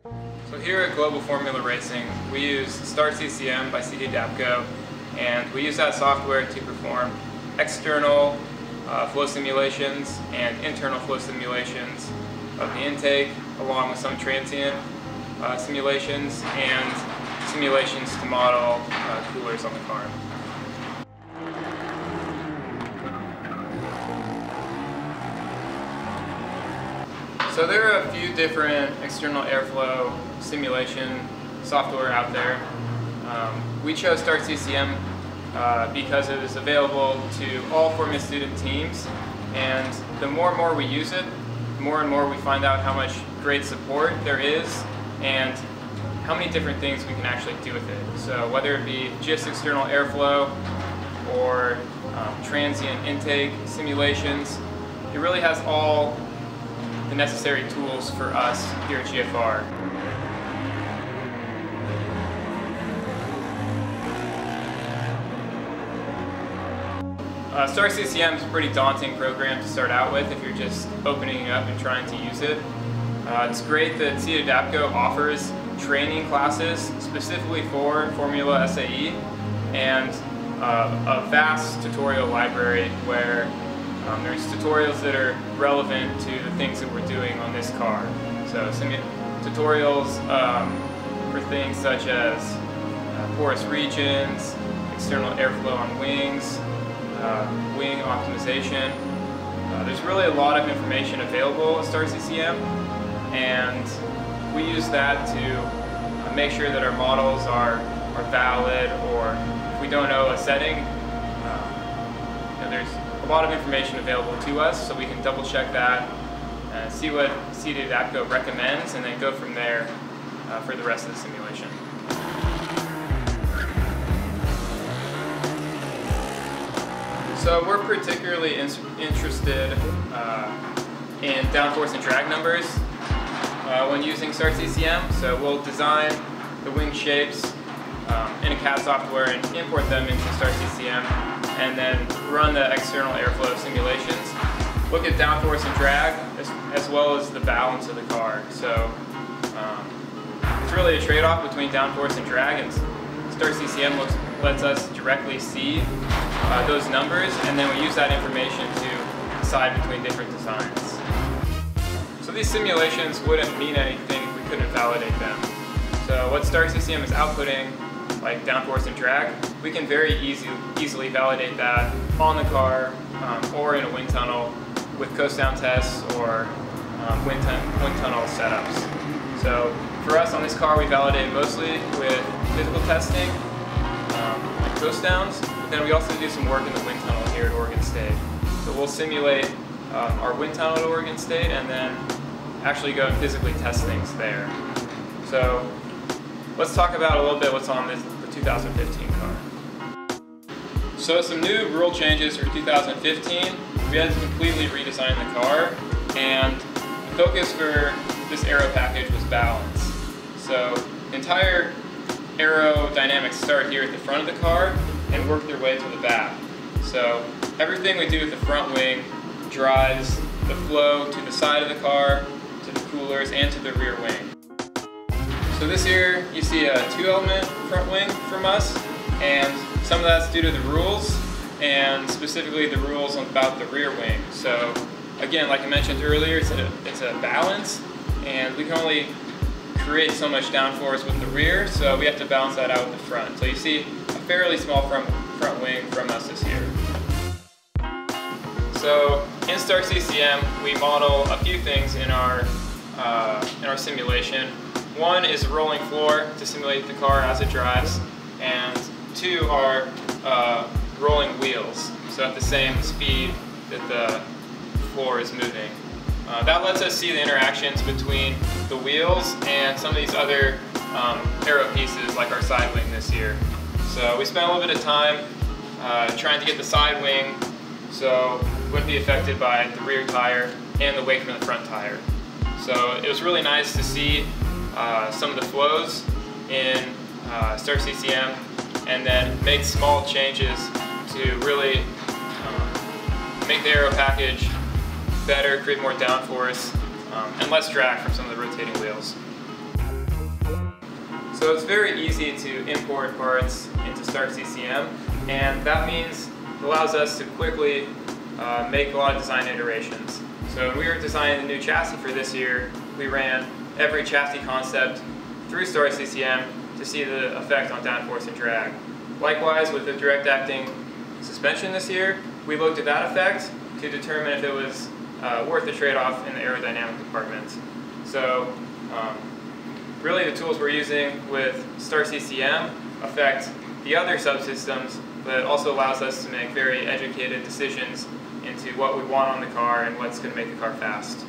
So here at Global Formula Racing, we use STAR-CCM by CFD, and we use that software to perform external flow simulations and internal flow simulations of the intake, along with some transient simulations and simulations to model coolers on the car. So there are a few different external airflow simulation software out there. We chose STAR-CCM because it is available to all Formula student teams, and the more and more we use it, the more and more we find out how much great support there is and how many different things we can actually do with it. So whether it be just external airflow or transient intake simulations, it really has all the necessary tools for us here at GFR. STAR-CCM is a pretty daunting program to start out with if you're just opening it up and trying to use it. It's great that CFD offers training classes specifically for Formula SAE and a vast tutorial library where there's tutorials that are relevant to the things that we're doing on this car. So tutorials for things such as porous regions, external airflow on wings, wing optimization. There's really a lot of information available at STAR-CCM, and we use that to make sure that our models are valid, or if we don't know a setting, there's a lot of information available to us, so we can double check that, see what CFD recommends, and then go from there for the rest of the simulation. So we're particularly interested in downforce and drag numbers when using STAR-CCM. So we'll design the wing shapes in a CAD software and import them into STAR-CCM, and then run the external airflow simulations. Look at downforce and drag as well as the balance of the car. So it's really a trade-off between downforce and drag, and STAR-CCM lets us directly see those numbers, and then we use that information to decide between different designs. So these simulations wouldn't mean anything if we couldn't validate them. So what STAR-CCM is outputting, like downforce and drag, we can very easily validate that on the car or in a wind tunnel with coast down tests or wind tunnel setups. So for us on this car, we validate mostly with physical testing, like coast downs, but then we also do some work in the wind tunnel here at Oregon State. So we'll simulate our wind tunnel at Oregon State and then actually go and physically test things there. So let's talk about a little bit what's on the 2015 car. So some new rule changes for 2015. We had to completely redesign the car, and the focus for this aero package was balance. So the entire aerodynamics start here at the front of the car and work their way to the back. So everything we do with the front wing drives the flow to the side of the car, to the coolers, and to the rear wing. So this here you see a 2-element front wing from us, and some of that's due to the rules, and specifically the rules about the rear wing. So again, like I mentioned earlier, it's a balance, and we can only create so much downforce with the rear, so we have to balance that out with the front. So you see a fairly small front wing from us this year. So in STAR-CCM, we model a few things in our simulation. One is a rolling floor to simulate the car as it drives, and two are rolling wheels, so at the same speed that the floor is moving. That lets us see the interactions between the wheels and some of these other aero pieces like our side wing this year. So we spent a little bit of time trying to get the side wing so it wouldn't be affected by the rear tire and the weight from the front tire. So it was really nice to see some of the flows in STAR-CCM and then make small changes to really make the aero package better, create more downforce, and less drag from some of the rotating wheels. So it's very easy to import parts into STAR-CCM, and that means it allows us to quickly make a lot of design iterations. So when we were designing the new chassis for this year, we ran every chassis concept through STAR-CCM to see the effect on downforce and drag. Likewise, with the direct acting suspension this year, we looked at that effect to determine if it was worth the trade-off in the aerodynamic department. So really the tools we're using with STAR-CCM affect the other subsystems, but it also allows us to make very educated decisions into what we want on the car and what's going to make the car fast.